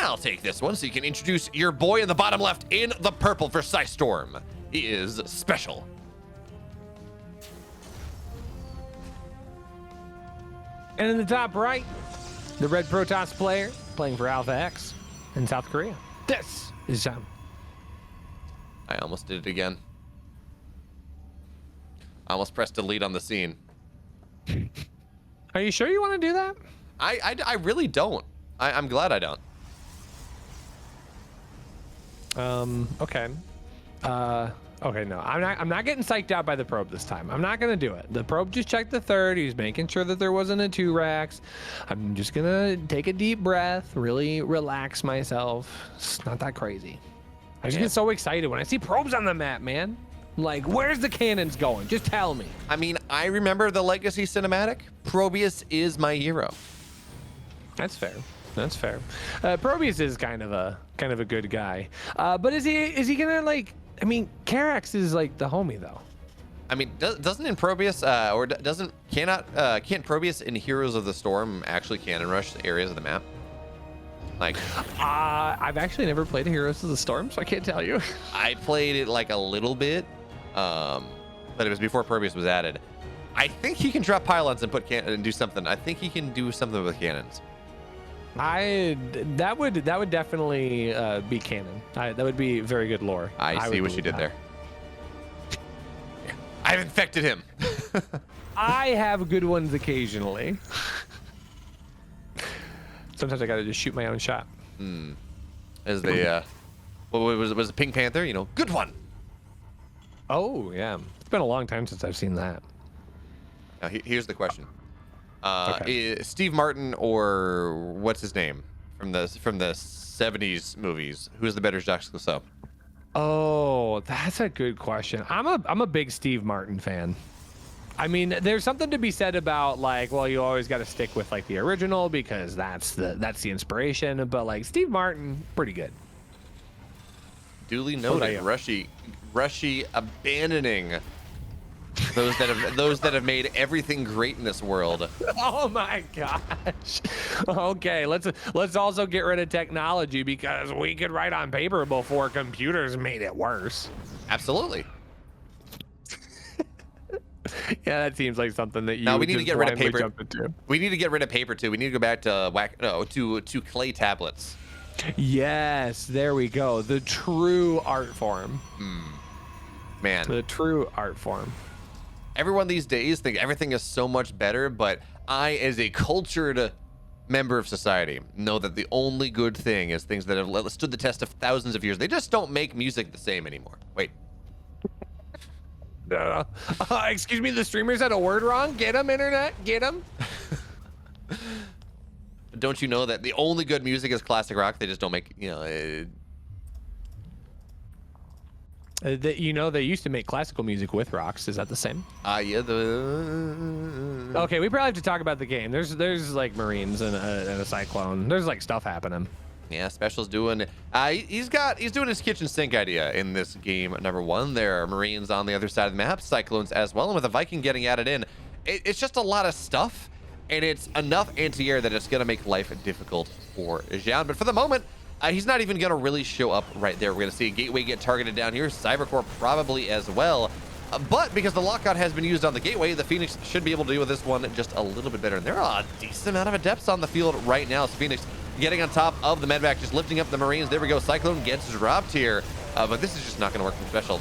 I'll take this one so you can introduce your boy in the bottom left in the purple for Storm. He is special. And in the top right, the red Protoss player playing for Alpha X in South Korea. This is Zoun. I almost did it again. I almost pressed delete on the scene. Are you sure you want to do that? I really don't. I'm glad I don't. Okay. Okay, no, I'm not getting psyched out by the probe this time. I'm not gonna do it. The probe just checked the third. He was making sure that there wasn't a 2-Rax. I'm just gonna take a deep breath, really relax myself. It's not that crazy. I just get so excited when I see probes on the map, man. Like, where's the cannons going? Just tell me. I mean, I remember the Legacy cinematic. Probius is my hero. That's fair. That's fair. Probius is kind of a good guy. But is he gonna like? I mean, Karax is like the homie though. I mean, doesn't in Probius can't Probius in Heroes of the Storm actually cannon rush areas of the map? Like, I've actually never played Heroes of the Storm, so I can't tell you. I played it like a little bit, but it was before Probius was added. I think he can drop pylons and put and do something. I think he can do something with cannons. That would definitely be canon. That would be very good lore. I see what you did there. I've infected him. I have good ones occasionally. Sometimes I gotta just shoot my own shot. As the what was the Pink Panther? You know, good one. Oh yeah, it's been a long time since I've seen that. Now here's the question. Steve Martin or what's his name from the 70s movies? Who's the better Jacques Cousteau? Oh, that's a good question. I'm a big Steve Martin fan. I mean, there's something to be said about like, well, you always got to stick with like the original because that's the inspiration. But like Steve Martin, pretty good. Duly noted. Rushi abandoning those that have made everything great in this world. Oh my gosh. Okay, let's also get rid of technology because we could write on paper before computers made it worse. Absolutely. Yeah, that seems like something that you. Now we need to get rid of paper. We need to get rid of paper too. We need to go back to to clay tablets. Yes, there we go. The true art form. Man. The true art form. Everyone these days think everything is so much better, but I, as a cultured member of society, know that the only good thing is things that have stood the test of thousands of years. They just don't make music the same anymore. Wait. Excuse me, the streamers had a word wrong. Get them, internet. Get them. Don't you know that the only good music is classic rock? They just don't make, they used to make classical music with rocks. Is that the same? Yeah. Okay, we probably have to talk about the game. There's like Marines and a cyclone. There's like stuff happening. Yeah, Special's doing. He's doing his kitchen sink idea in this game. Number one, there are Marines on the other side of the map, Cyclones as well, and with a Viking getting added in, it's just a lot of stuff, and it's enough anti-air that it's gonna make life difficult for Zoun. But for the moment, he's not even gonna really show up right there. We're gonna see a gateway get targeted down here, Cybercore probably as well. But because the lockout has been used on the gateway, the Phoenix should be able to deal with this one just a little bit better. And there are a decent amount of adepts on the field right now. So Phoenix getting on top of the medvac, just lifting up the Marines. There we go. Cyclone gets dropped here. But this is just not going to work from Special.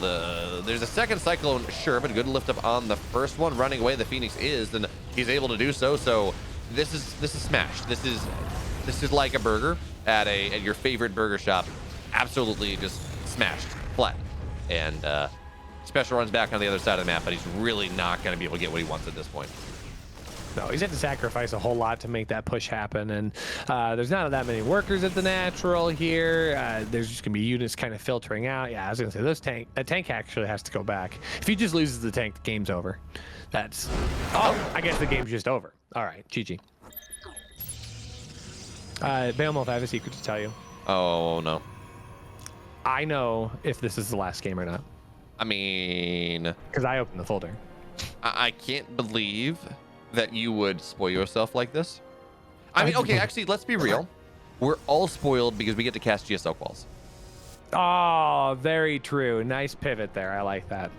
There's a second Cyclone, sure, but a good lift up on the first one. Running away, the Phoenix is, and he's able to do so. So this is smashed. This is like a burger at your favorite burger shop. Absolutely just smashed, flat. And Special runs back on the other side of the map, but he's really not going to be able to get what he wants at this point. No, he's had to sacrifice a whole lot to make that push happen, and there's not that many workers at the natural here. There's just gonna be units kind of filtering out. Yeah, I was gonna say that tank actually has to go back. If he just loses the tank, the game's over. I guess the game's just over. All right, GG. BeoMulf, I have a secret to tell you. Oh no. I know if this is the last game or not. I mean, because I opened the folder. I can't believe that you would spoil yourself like this. I mean, okay, actually, let's be real. we're all spoiled because we get to cast GSL quals. Oh, very true. Nice pivot there. I like that.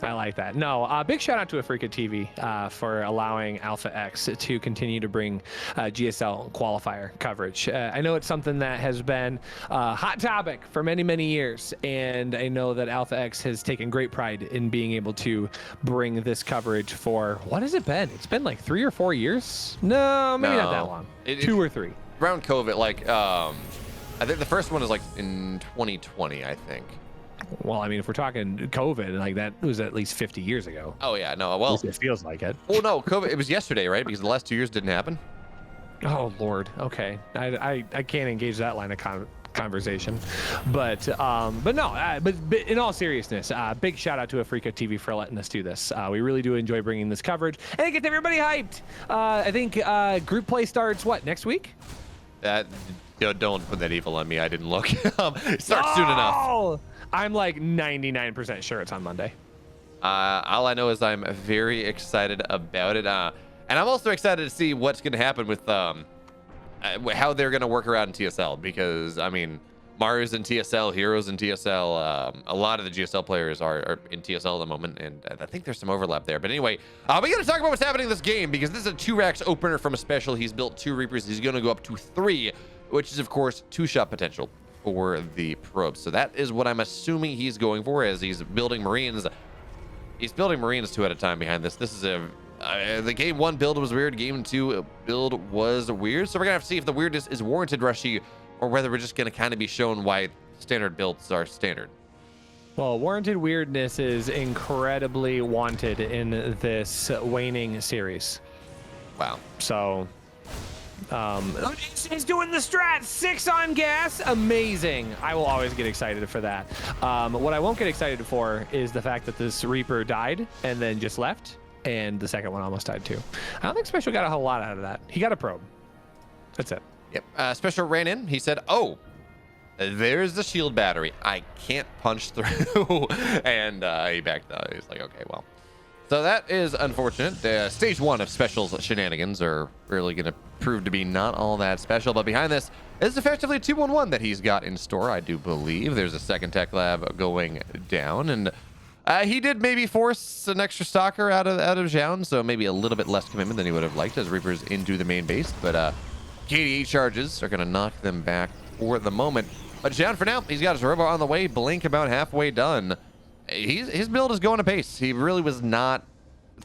I like that. No, big shout out to Afrika TV for allowing Alpha X to continue to bring GSL qualifier coverage. I know it's something that has been a hot topic for many, many years, and I know that Alpha X has taken great pride in being able to bring this coverage for, what has it been? It's been like 3 or 4 years? No, maybe not that long. 2 or 3. Around COVID, like, I think the first one is like in 2020, I think. Well, I mean, if we're talking COVID, like that was at least 50 years ago. Oh yeah, no, well, it feels like it. Well, no, COVID. It was yesterday, right? Because the last 2 years didn't happen. Oh Lord. Okay, I can't engage that line of conversation, but no, but in all seriousness, big shout out to Afrika TV for letting us do this. We really do enjoy bringing this coverage, and it gets everybody hyped. I think group play starts next week. Don't put that evil on me. I didn't look. It starts soon enough. I'm like 99% sure it's on Monday. All I know is I'm very excited about it. And I'm also excited to see what's going to happen with how they're going to work around in TSL. Because, I mean, Mario's in TSL, Hero's in TSL. A lot of the GSL players are in TSL at the moment. And I think there's some overlap there. But anyway, we got to talk about what's happening in this game. Because this is a 2 racks opener from a special. He's built 2 Reapers. He's going to go up to 3, which is, of course, 2-shot potential for the probes. So that is what I'm assuming he's going for as he's building Marines. He's building Marines 2 at a time behind this. This is the game 1 build was weird. Game 2 build was weird. So we're gonna have to see if the weirdness is warranted, Rushi, or whether we're just gonna kind of be shown why standard builds are standard. Well, warranted weirdness is incredibly wanted in this waning series. Wow. So he's doing the strat 6 on gas. Amazing. I will always get excited for that. What I won't get excited for is the fact that this Reaper died and then just left, and the second one almost died too. I don't think Special got a whole lot out of that. He got a probe. That's it. Yep. Special ran in. He said, oh, there's the shield battery. I can't punch through. And he backed out. He's like, okay, well. So that is unfortunate. Stage 1 of Special's shenanigans are really going to prove to be not all that special. But behind this is effectively 2-1-1 that he's got in store, I do believe. There's a second tech lab going down. And he did maybe force an extra stalker out of Zoun, so maybe a little bit less commitment than he would have liked as Reapers into the main base. But KDA charges are going to knock them back for the moment. But Zoun, for now, he's got his robot on the way. Blink about halfway done. His build is going apace. He really was not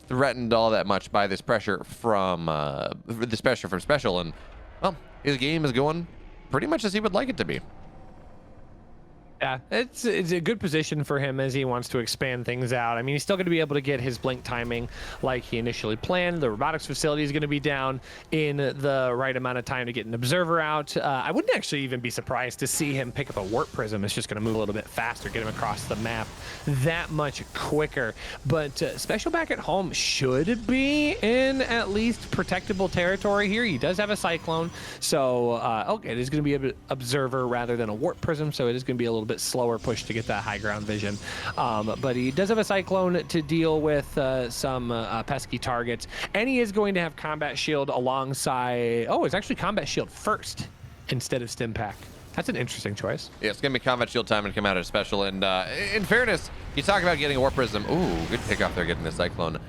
threatened all that much by this pressure from Special, and well, his game is going pretty much as he would like it to be. Yeah, it's a good position for him as he wants to expand things out. I mean, he's still going to be able to get his blink timing like he initially planned. The robotics facility is going to be down in the right amount of time to get an observer out. I wouldn't actually even be surprised to see him pick up a warp prism. It's just going to move a little bit faster, get him across the map that much quicker. But Special back at home should be in at least protectable territory here. He does have a cyclone, so okay, it is going to be an observer rather than a warp prism, so it is going to be a little bit slower push to get that high ground vision, but he does have a cyclone to deal with some pesky targets, and he is going to have combat shield alongside. Oh, it's actually combat shield first instead of stim pack. That's an interesting choice. Yeah, it's gonna be combat shield time and come out at a special. And in fairness, you talk about getting a warp prism. Ooh, good pick off there, getting the cyclone.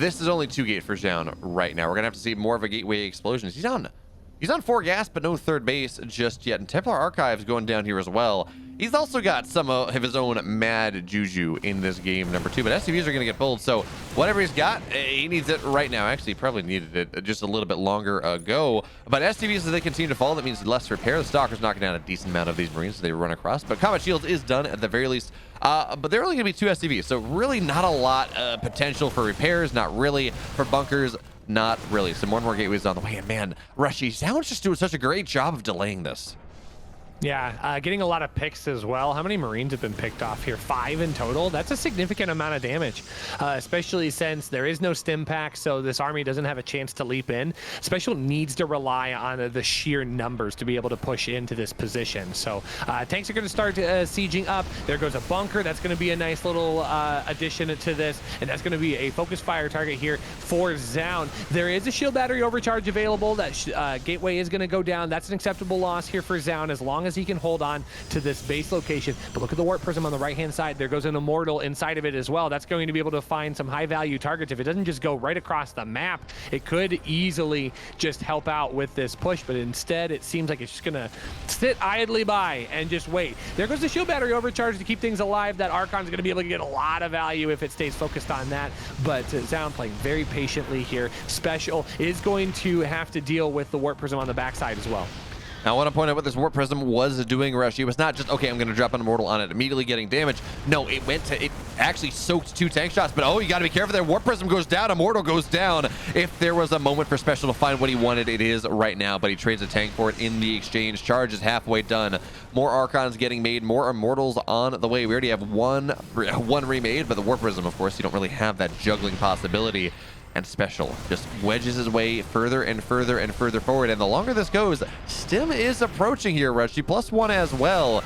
This is only 2 gate for Zoun right now. We're gonna have to see more of a gateway explosion. He's on 4 gas, but no third base just yet. And Templar Archives going down here as well. He's also got some of his own mad juju in this game, number 2. But SCVs are going to get pulled, so whatever he's got, he needs it right now. Actually, he probably needed it just a little bit longer ago. But SCVs, as they continue to fall, that means less repair. The Stalker's knocking down a decent amount of these Marines as they run across. But Combat Shields is done at the very least. But they're only going to be 2 SCVs, so really not a lot potential for repairs, not really. For bunkers, not really. So more and more gateways on the way. And man, Rushi, Zoun's just doing such a great job of delaying this. Yeah, getting a lot of picks as well. How many Marines have been picked off here? 5 in total. That's a significant amount of damage, especially since there is no stim pack, so this army doesn't have a chance to leap in. Special needs to rely on the sheer numbers to be able to push into this position. So tanks are going to start sieging up. There goes a bunker. That's going to be a nice little addition to this, and that's going to be a focus fire target here for Zoun. There is a shield battery overcharge available. That gateway is going to go down. That's an acceptable loss here for Zoun as long as he can hold on to this base location. But look at the warp prism on the right-hand side. There goes an immortal inside of it as well. That's going to be able to find some high-value targets. If it doesn't just go right across the map, it could easily just help out with this push, but instead it seems like it's just gonna sit idly by and just wait. There goes the shield battery overcharge to keep things alive. That Archon's gonna be able to get a lot of value if it stays focused on that, but Zoun playing very patiently here. Special is going to have to deal with the warp prism on the backside as well. Now, I want to point out what this warp prism was doing, Rushi. It was not just, okay, I'm going to drop an immortal on it, immediately getting damage. No, it actually soaked 2 tank shots, but oh, you got to be careful there. Warp prism goes down, immortal goes down. If there was a moment for Special to find what he wanted, it is right now, but he trades a tank for it in the exchange. Charge is halfway done. More Archons getting made, more immortals on the way. We already have one remade, but the warp prism, of course, you don't really have that juggling possibility. And Special just wedges his way further and further and further forward. And the longer this goes, Stim is approaching here, Rushi. +1 as well.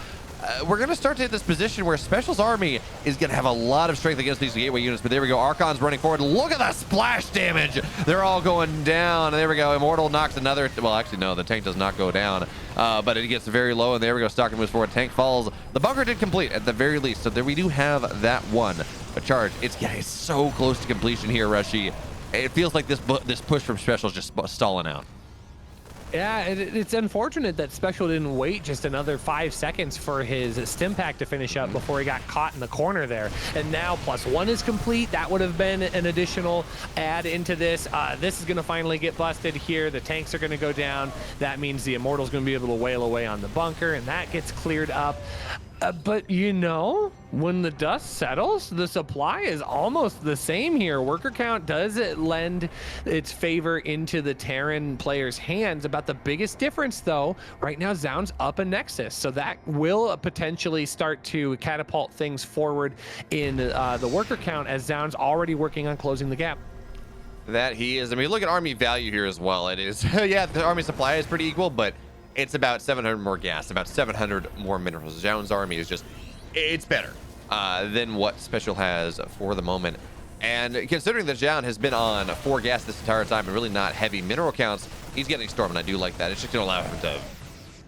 We're going to start to hit this position where Special's army is going to have a lot of strength against these gateway units. But there we go. Archon's running forward. Look at the splash damage. They're all going down. And there we go. Immortal knocks another. Well, actually, no. The tank does not go down. But it gets very low. And there we go. Stalker moves forward. Tank falls. The bunker did complete at the very least. So there we do have that one. A charge. It's so close to completion here, Rushi. It feels like this push from Special is just stalling out. Yeah, it's unfortunate that Special didn't wait just another 5 seconds for his stim pack to finish up before he got caught in the corner there. And now +1 is complete. That would have been an additional add into this. This is going to finally get busted here. The tanks are going to go down. That means the Immortal's going to be able to wail away on the bunker, and that gets cleared up. But you know, when the dust settles, the supply is almost the same here. Worker count does lend its favor into the Terran players' hands. About the biggest difference, though, right now Zoun's up a Nexus, so that will potentially start to catapult things forward in the worker count as Zoun's already working on closing the gap. That he is. I mean, look at army value here as well. It is, yeah, the army supply is pretty equal, but it's about 700 more gas, about 700 more minerals. Zoun's army is just, it's better than what Special has for the moment. And considering that Zoun has been on 4 gas this entire time and really not heavy mineral counts, he's getting Storm, and I do like that. It's just going to allow him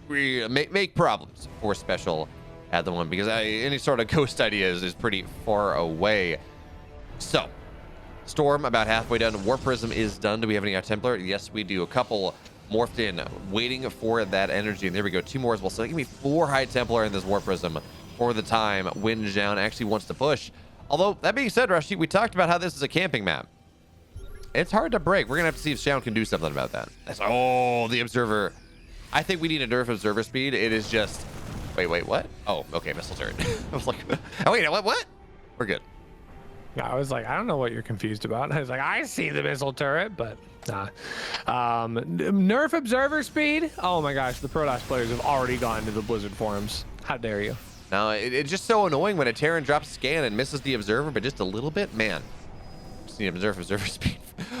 to make problems for Special at the moment, because any sort of ghost idea is pretty far away. So, Storm about halfway done. Warp Prism is done. Do we have any Templar? Yes, we do. A couple morphed in, waiting for that energy. And there we go, 2 more as well. So give me 4 High Templar in this Warp Prism for the time when Zoun actually wants to push. Although, that being said, Rushi, we talked about how this is a camping map. It's hard to break. We're going to have to see if Zoun can do something about that. Oh, the Observer. I think we need a nerf Observer speed. It is just... Wait, what? Oh, okay, missile turret. I was like, oh, wait, what? We're good. I was like, I don't know what you're confused about. I was like, I see the missile turret, but nah. Nerf Observer speed? Oh my gosh, the Protoss players have already gone to the Blizzard forums. How dare you? No, it's just so annoying when a Terran drops scan and misses the Observer, but just a little bit, man. Just need Observer speed.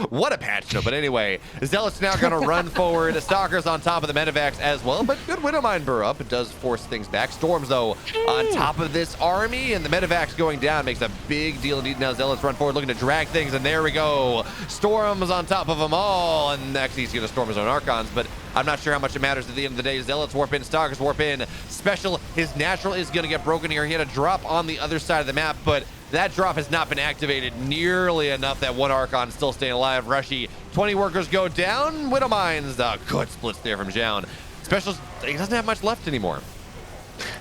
What a patch, though. But anyway, Zealot's now going to run forward. Stalker's on top of the Medivacs as well, but good Widowmine burr up. It does force things back. Storm's, though, on top of this army, and the Medivacs going down makes a big deal indeed. Now Zealot's run forward, looking to drag things, and there we go. Storm's on top of them all, and actually he's going to storm his own Archons, but I'm not sure how much it matters at the end of the day. Zealots warp in, Stalkers warp in. Special, his natural is going to get broken here. He had a drop on the other side of the map, but that drop has not been activated nearly enough. That one Archon still staying alive. Rushi, 20 workers go down. Widowmines, good splits there from Zoun. Special, he doesn't have much left anymore.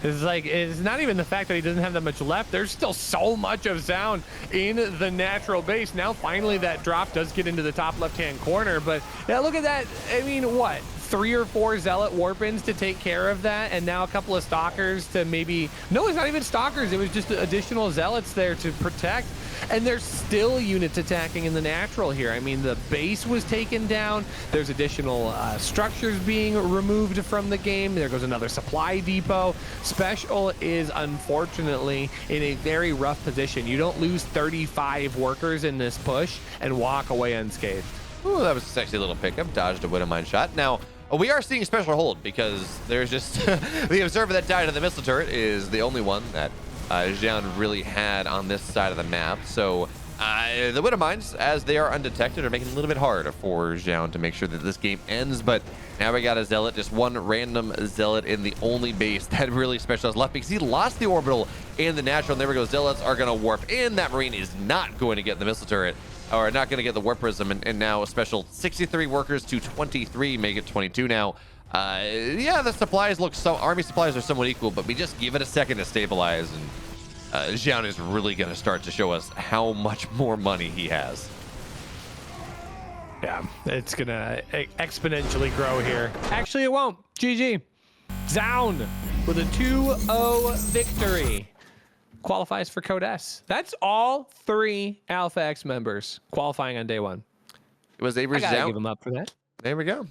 It's like, it's not even the fact that he doesn't have that much left. There's still so much of Zoun in the natural base. Now, finally, that drop does get into the top left-hand corner. But yeah, look at that. I mean, what? 3 or 4 Zealot Warpins to take care of that, and now a couple of Stalkers to maybe... No, it's not even Stalkers. It was just additional Zealots there to protect. And there's still units attacking in the natural here. I mean, the base was taken down. There's additional structures being removed from the game. There goes another supply depot. Special is unfortunately in a very rough position. You don't lose 35 workers in this push and walk away unscathed. Ooh, that was a sexy little pickup. Dodged a Widowmine shot. Now, we are seeing Special hold because there's just... the Observer that died in the missile turret is the only one that Zoun really had on this side of the map. So the Widowmines, as they are undetected, are making it a little bit harder for Zoun to make sure that this game ends. But now we got a Zealot, just one random Zealot in the only base that really Special has left because he lost the orbital in the natural. And there we go. Zealots are going to warp in. That Marine is not going to get the missile turret, or not going to get the warp prism. And now Special 63 workers to 23, make it 22 now. Yeah, the supplies look so... Army supplies are somewhat equal, but we just give it a second to stabilize, and Zoun is really going to start to show us how much more money he has. Yeah, it's going to exponentially grow here. Actually, it won't. GG. Zoun with a 2-0 victory. Qualifies for Code S. That's all 3 Alpha X members qualifying on day 1. It was Avery I gotta Zoun. give him up for that. There we go.